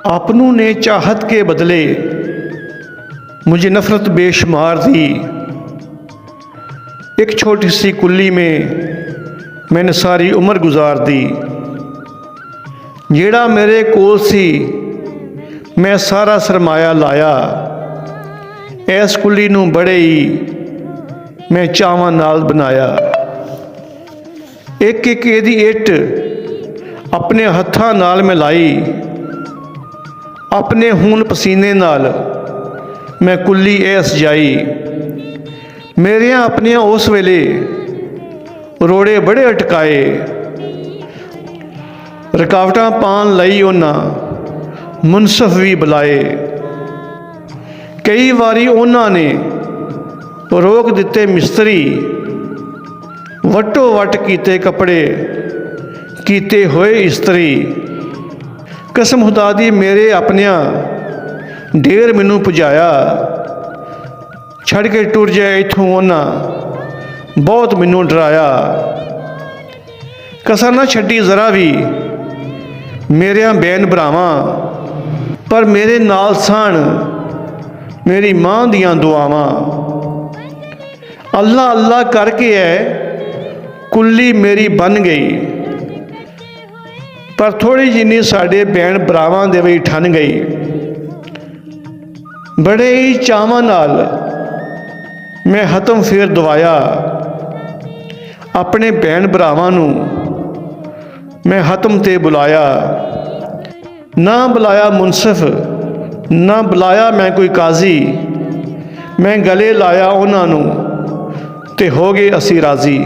आपनू ने चाहत के बदले मुझे नफ़रत बेशुमार दी। एक छोटी सी कुल्ली में मैंने सारी उम्र गुजार दी। जेड़ा मेरे कोल सी मैं सारा सरमाया लाया। इस कुल्ली नू बड़े ही मैं चावां नाल बनाया। एक एक इहदी इट अपने हत्थां नाल मिलाई। अपने खून पसीने नाल मैं कुल्ली ए सजाई। मेरिया अपनिया उस वेले रोड़े बड़े अटकाए। रुकावटां पान लई उन्हां मुनसफ भी बुलाए। कई वारी उन्हां ने रोक दिते मिस्त्री। वटो वट कीते कपड़े कीते होए इस्त्री। कसम खुदा दी मेरे अपनिया ढेर मैनू पुजाया। छड़ के टुर जाए इत्थों उन्हां बहुत मैनू डराया। कसर ना छड्डी जरा भी मेरिया बैन भरावां। पर मेरे नाल सन मेरी मां दियां दुआवां। अल्लाह अल्लाह करके है कुल्ली मेरी बन गई। पर थोड़ी जिन्नी साडे भैन भरावां दे वही ठन गई। बड़े ही चावां नाल मैं हतम फेर दवाया। अपने भैन भरावां नू मैं हतम ते बुलाया। ना बुलाया मुनसिफ ना बुलाया मैं कोई काजी। मैं गले लाया उन्हां नू ते हो गए असी राजी।